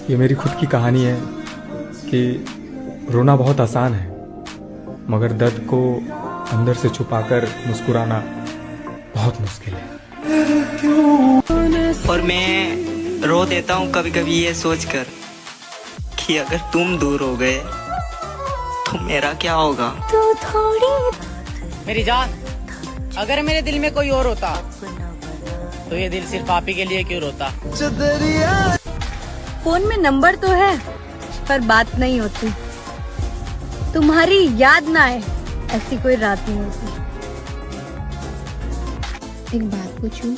ये मेरी खुद की कहानी है कि रोना बहुत आसान है, मगर दर्द को अंदर से छुपाकर मुस्कुराना बहुत मुश्किल है। और मैं रो देता हूँ कभी कभी ये सोचकर कि अगर तुम दूर हो गए तो मेरा क्या होगा। तो थोड़ी मेरी जान, अगर मेरे दिल में कोई और होता तो ये दिल सिर्फ आप ही के लिए क्यों रोता। फोन में नंबर तो है पर बात नहीं होती, तुम्हारी याद ना आए ऐसी कोई रात नहीं होती। एक बात पूछूं,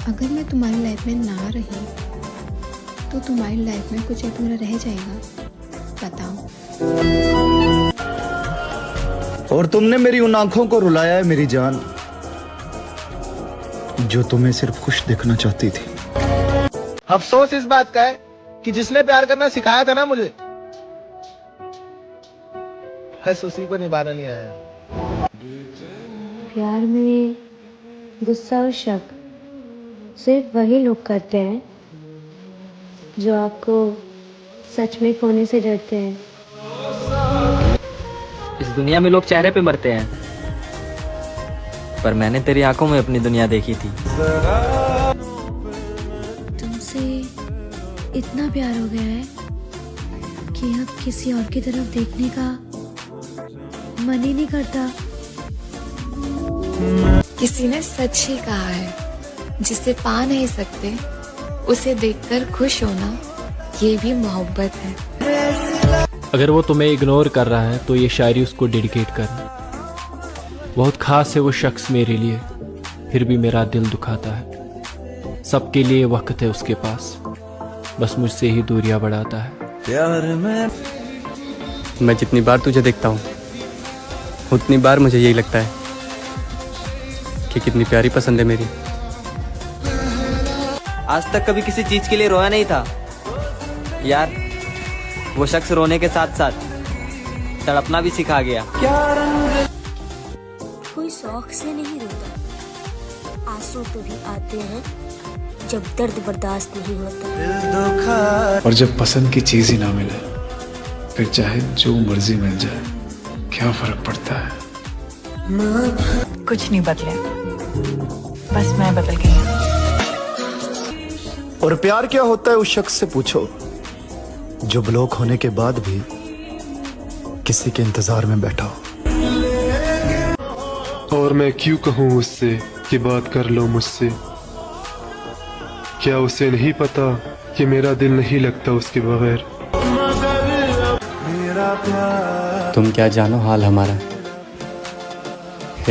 अगर मैं तुम्हारी लाइफ में ना रही तो तुम्हारी लाइफ में कुछ अधूरा रह जाएगा, बताओ। और तुमने मेरी उन आंखों को रुलाया है मेरी जान, जो तुम्हें सिर्फ खुश देखना चाहती थी। अफसोस इस बात का है कि जिसने प्यार करना सिखाया था ना मुझे, बस उसी को निभाना नहीं आया। प्यार में गुस्सा और शक सिर्फ वही लोग करते हैं जो आपको सच में खोने से डरते हैं। इस दुनिया में लोग चेहरे पे मरते हैं, पर मैंने तेरी आंखों में अपनी दुनिया देखी थी। तुमसे इतना प्यार हो गया है कि अब किसी और की तरफ देखने का मन ही नहीं करता। किसी ने सच ही कहा है, जिसे पा नहीं सकते उसे देखकर खुश होना ये भी मोहब्बत है। अगर वो तुम्हें इग्नोर कर रहा है तो ये शायरी उसको डेडिकेट कर। बहुत खास है वो शख्स मेरे लिए, फिर भी मेरा दिल दुखाता है। सबके लिए वक्त है उसके पास, बस मुझसे ही दूरियां बढ़ाता है। प्यार में मैं जितनी बार तुझे देखता हूँ उतनी बार मुझे यही लगता है कि कितनी प्यारी पसंद है मेरी। आज तक कभी किसी चीज के लिए रोया नहीं था यार, वो शख्स रोने के साथ साथ तड़पना भी सिखा गया। कोई शौक से नहीं रोता, आंसू तभी आते हैं जब दर्द बर्दाश्त नहीं होता। और जब पसंद की चीज ही ना मिले फिर चाहे जो मर्जी मिल जाए, क्या फर्क पड़ता है। कुछ नहीं बदले, बस मैं बदल गई। और प्यार क्या होता है उस शख्स से पूछो जो ब्लॉक होने के बाद भी किसी के इंतजार में बैठा हो। और मैं क्यों कहूँ उससे कि बात कर लो मुझसे, क्या उसे नहीं पता कि मेरा दिल नहीं लगता उसके बगैर। तुम क्या जानो हाल हमारा,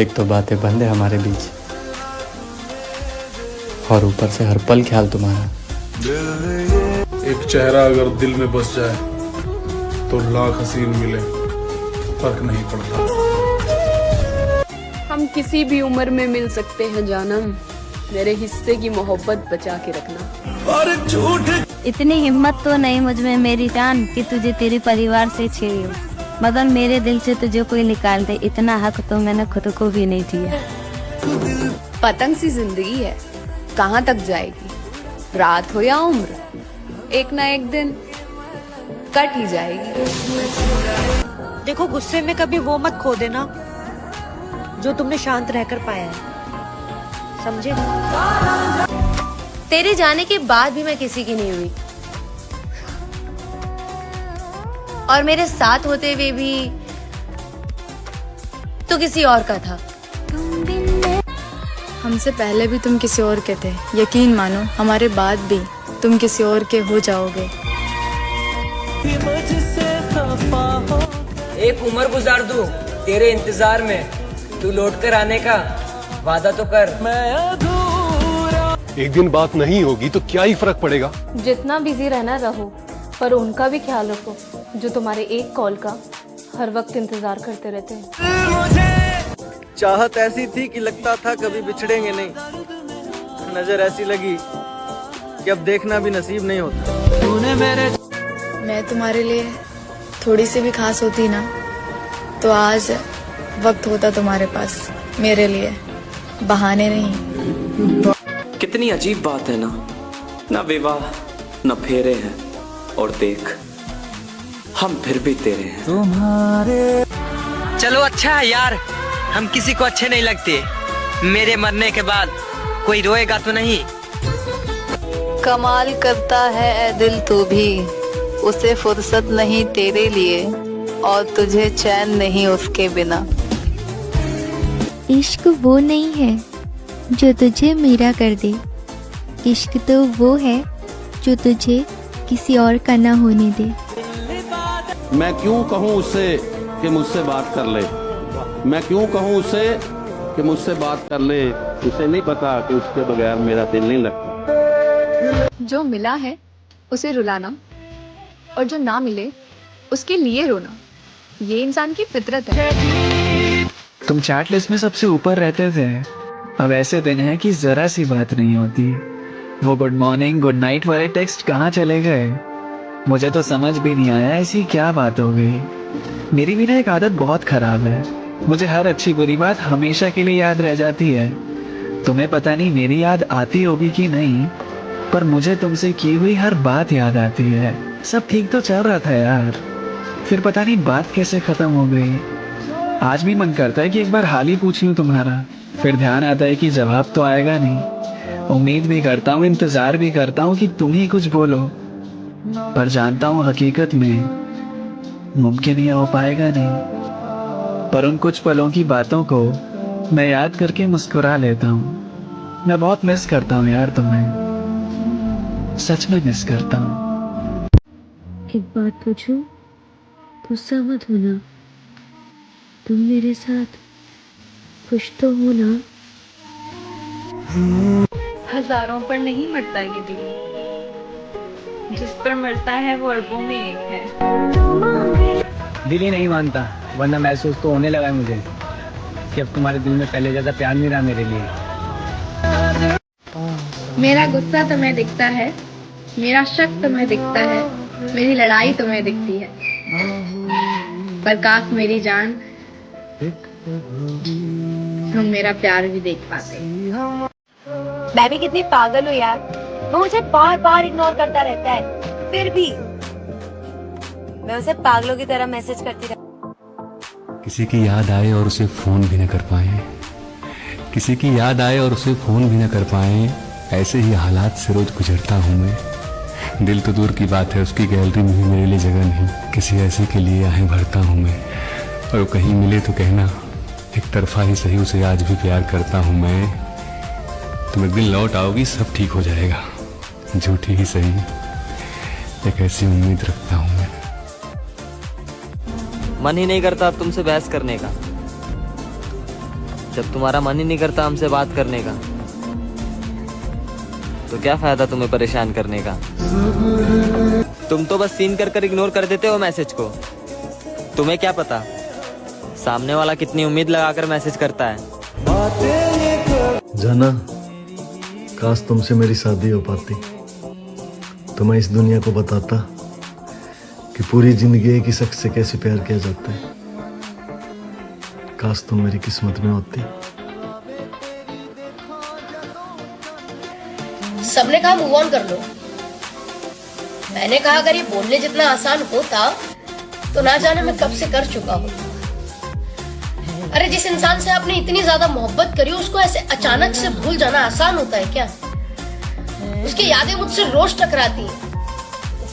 एक तो बातें बंद है हमारे बीच, और ऊपर से हर पल ख्याल तुम्हारा। एक चेहरा अगर दिल में बस जाए तो लाख हसीन मिले फर्क नहीं पड़ता। हम किसी भी उम्र में मिल सकते हैं जानम, मेरे हिस्से की मोहब्बत बचा के रखना। और झूठ इतनी हिम्मत तो नहीं मुझ में मेरी जान कि तुझे तेरे परिवार से छेड़ूं, मगर मेरे दिल से तुझे कोई निकाल दे, इतना हक तो मैंने खुद को भी नहीं दिया। पतंग सी जिंदगी है, कहाँ तक जाएगी, रात हो या उम्र, एक ना एक दिन कट ही जाएगी। देखो, गुस्से में कभी वो मत खो देना जो तुमने शांत रहकर पाया है, समझे? तेरे जाने के बाद भी मैं किसी की नहीं हुई, और मेरे साथ होते हुए भी तो किसी और का था। हमसे पहले भी तुम किसी और के थे, यकीन मानो हमारे बाद भी तुम किसी और के हो जाओगे। एक उम्र गुजार दूं तेरे इंतजार में, तू लौट कर आने का वादा तो कर। एक दिन बात नहीं होगी तो क्या ही फर्क पड़ेगा। जितना बिजी रहना रहो, पर उनका भी ख्याल रखो जो तुम्हारे एक कॉल का हर वक्त इंतजार करते रहते हैं। चाहत ऐसी थी कि लगता था कभी बिछड़ेंगे नहीं, नजर ऐसी लगी कि अब देखना भी नसीब नहीं होता। तूने मेरे मैं तुम्हारे लिए थोड़ी सी भी खास होती ना तो आज वक्त होता तुम्हारे पास मेरे लिए, बहाने नहीं। कितनी अजीब बात है ना, ना विवाह ना फेरे हैं, और देख, हम फिर भी तेरे हैं। तुम्हारे चलो अच्छा है यार, हम किसी को अच्छे नहीं लगते। मेरे मरने के बाद कोई रोएगा तो नहीं। कमाल करता है ए दिल तू भी, उसे फुर्सत नहीं तेरे लिए और तुझे चैन नहीं उसके बिना। इश्क वो नहीं है जो तुझे मेरा कर दे, इश्क तो वो है जो तुझे किसी और का ना होने दे। मैं क्यों कहूँ उससे कि मुझसे बात कर ले, मैं क्यों कहूँ उससे कि मुझसे बात कर ले। उसे नहीं पता कि उसके बगैर मेरा दिल नहीं लगता। जो मिला है उसे रुलाना और जो ना मिले उसके लिए रोना, ये इंसान की फितरत है। तुम चैट लिस्ट में सबसे ऊपर रहते थे, अब ऐसे दिन है कि जरा सी बात नहीं होती। वो गुड मॉर्निंग गुड नाइट वाले टेक्स्ट कहाँ चले गए? मुझे तो समझ भी नहीं आया ऐसी क्या बात हो गई। मेरी भी ना एक आदत बहुत खराब है, मुझे हर अच्छी बुरी बात हमेशा के लिए याद रह जाती है। तुम्हें पता नहीं मेरी याद आती होगी कि नहीं, पर मुझे तुमसे की हुई हर बात याद आती है। सब ठीक तो चल रहा था यार, फिर पता नहीं बात कैसे खत्म हो गई। आज भी मन करता है कि एक बार हाल ही पूछ लूं तुम्हारा, फिर ध्यान आता है कि जवाब तो आएगा नहीं। उम्मीद भी करता हूँ, इंतजार भी करता हूँ कि तुम ही कुछ बोलो, पर जानता हूँ हकीकत में मुमकिन ही हो पाएगा नहीं। पर उन कुछ पलों की बातों को मैं याद करके मुस्कुरा लेता हूँ। मैं बहुत मिस करता हूँ यार तुम्हें, सच में मिस करता हूँ। एक बात पूछूं? गुस्सा मत होना, तुम मेरे साथ खुश तो हो ना? हजारों पर नहीं मरता ये दिल, जिस पर मरता है वो अरबों में एक है। दिल ही नहीं मानता, वरना महसूस तो होने लगा है मुझे कि अब तुम्हारे दिल में पहले जैसा प्यार नहीं रहा मेरे लिए। मेरा गुस्सा तुम्हें दिखता है, मेरा शक तुम्हें दिखता है, मेरी लड़ाई तुम्हें दिखती है, पर काश मेरी जान तुम मेरा प्यार भी देख पाते। मैं भी कितनी पागल हूँ यार, वो मुझे बार बार इग्नोर करता रहता है, फिर भी मैं उसे पागलों की तरह मैसेज करती रहती। किसी की याद आए और उसे फोन भी न कर पाए, किसी की याद आए और उसे फोन भी न कर पाए, ऐसे ही हालात से रोज गुजरता हूँ मैं। दिल तो दूर की बात है, उसकी गैलरी में भी मेरे लिए जगह नहीं। किसी ऐसे के लिए आहें भरता हूँ मैं, और कहीं मिले तो कहना एक तरफा ही सही, उसे आज भी प्यार करता हूँ मैं। तुम एक दिन लौट आओगी, सब ठीक हो जाएगा, झूठी ही सही, एक ऐसी उम्मीद रखता हूँ मैं। मन ही नहीं करता अब तुमसे बहस करने का। जब तुम्हारा मन ही नहीं करता हमसे बात करने का, तो क्या फायदा तुम्हें परेशान करने का। तुम तो बस सीन कर कर इग्नोर कर देते हो मैसेज को। तुम्हें क्या पता सामने वाला कितनी उम्मीद लगाकर मैसेज करता है। जाना, काश तुमसे मेरी शादी हो पाती तो मैं इस दुनिया को बताता कि पूरी जिंदगी एक ही शख्स से कैसे प्यार किया जाता है। काश तुम मेरी किस्मत में होती। सबने कहा मूव ऑन कर लो, मैंने कहा अगर ये बोलने जितना आसान होता तो ना जाने मैं कब से कर चुका हूँ। अरे जिस इंसान से आपने इतनी ज्यादा मोहब्बत करी उसको ऐसे अचानक से भूल जाना आसान होता है क्या? उसकी यादें मुझसे रोज टकराती हैं,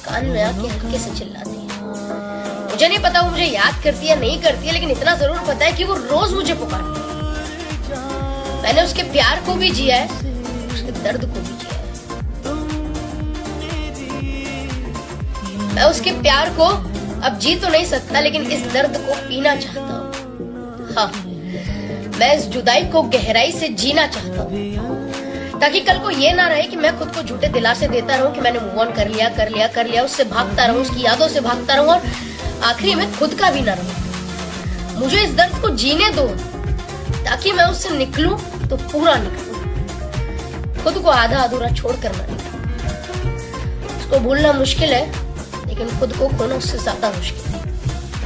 कान में आके हल्के से चिल्लाती है। मुझे नहीं पता वो मुझे याद करती है नहीं करती है, लेकिन इतना जरूर पता है कि वो रोज मुझे पुकारती है। मैंने उसके प्यार को भी जिया है, उसके दर्द को भी जिया है। मैं उसके प्यार को अब जी तो नहीं सकता, लेकिन इस दर्द को पीना चाहता हूँ। हाँ, मैं इस जुदाई को गहराई से जीना चाहता हूँ, ताकि कल को ये ना रहे कि मैं खुद को झूठे दिलासे देता रहूं कि मैंने मूव ऑन कर लिया, उससे भागता रहूं, उसकी यादों से भागता रहूं और आखिरी में खुद का भी ना रहूं। मुझे इस दर्द को जीने दो, ताकि मैं उससे निकलूं तो पूरा निकलूं, खुद को आधा अधूरा छोड़ कर ना निकलूं। उसको भूलना मुश्किल है, लेकिन खुद को खोना उससे ज्यादा मुश्किल है।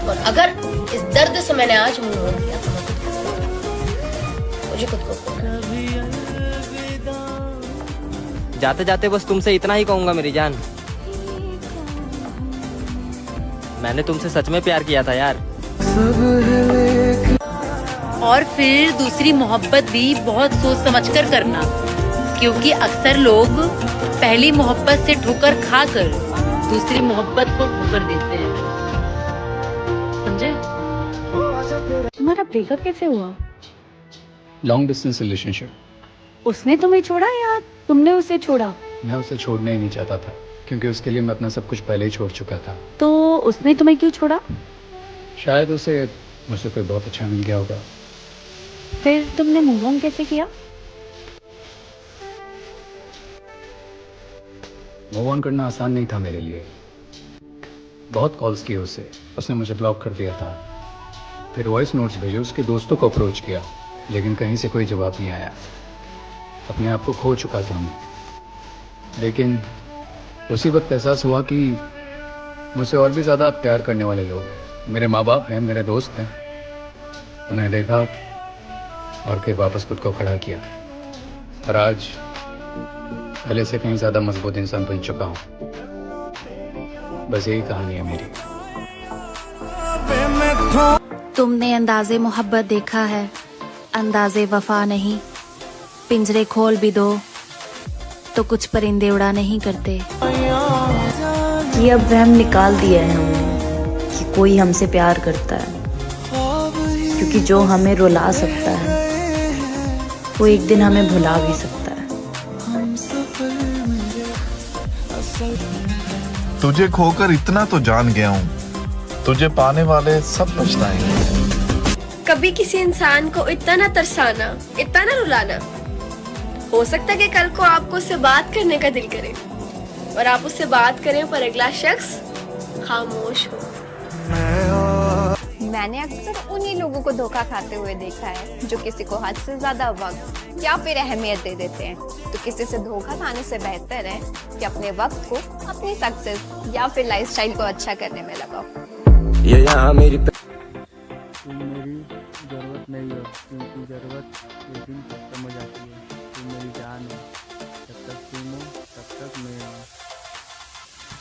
और अगर इस दर्द से मैंने आज मूव ऑन किया तो मुझे खुद को खोना। जाते जाते बस तुमसे इतना ही कहूंगा मेरी जान, मैंने तुमसे सच में प्यार किया था यार। और फिर दूसरी मोहब्बत भी बहुत सोच समझकर करना, क्योंकि अक्सर लोग पहली मोहब्बत से ठोकर खाकर दूसरी मोहब्बत को ठोकर देते हैं, समझे? तुम्हारा ब्रेकअप कैसे हुआ? Long distance relationship. उसने तुम्हें छोड़ा या तुमने उसे छोड़ा? मैं उसे छोड़ना ही नहीं चाहता था, क्योंकि उसके लिए मैं अपना सब कुछ पहले ही छोड़ चुका था। तो उसने तुम्हें क्यों छोड़ा? शायद उसे मुझसे कोई बहुत अच्छा मिल गया होगा। फिर तुमने मूव ऑन कैसे किया? मूव ऑन करना आसान नहीं था मेरे लिए। बहुत कॉल्स किए उसे, उसने मुझे ब्लॉक कर दिया था। फिर वॉइस नोट्स भेजे, उसके दोस्तों को अप्रोच किया, लेकिन कहीं से कोई जवाब नहीं आया। अपने आप को खो चुका था मैं। लेकिन उसी वक्त एहसास हुआ कि मुझसे और भी ज़्यादा प्यार करने वाले लोग हैं। मेरे माँ बाप हैं, मेरे दोस्त हैं। उन्हें देखा और फिर वापस खुद को खड़ा किया, और आज पहले से कहीं ज़्यादा मजबूत इंसान बन चुका हूँ। बस यही कहानी है मेरी। तुमने अंदाजे मोहब्बत देखा है, अंदाजे वफा नहीं। पिंजरे खोल भी दो तो कुछ परिंदे उड़ा नहीं करते। ये अब वहम निकाल दिया है हमने कि कोई हमसे प्यार करता है, क्योंकि जो हमें रुला सकता है वो एक दिन हमें भुला भी सकता है। तुझे खोकर इतना तो जान गया हूँ, तुझे पाने वाले सब पछताएंगे। कभी किसी इंसान को इतना ना तरसाना, इतना ना रुलाना। हो सकता है कि कल को आपको उससे बात करने का दिल करे और आप उससे बात करें पर अगला शख्स खामोश हो। मैंने अक्सर उन्हीं लोगों को धोखा खाते हुए देखा है जो किसी को हद से ज्यादा वक्त या फिर अहमियत दे देते हैं। तो किसी से धोखा खाने से बेहतर है कि अपने वक्त को अपनी सक्सेस या फिर लाइफस्टाइल को अच्छा करने में लगाओ। ये यहाँ मेरी मेरी जरूरत नहीं है, क्योंकि जरूरत एक दिन खत्म हो जाती है। तुम मेरी जान हो, जब तक तुम हो तब तक मैं हूँ।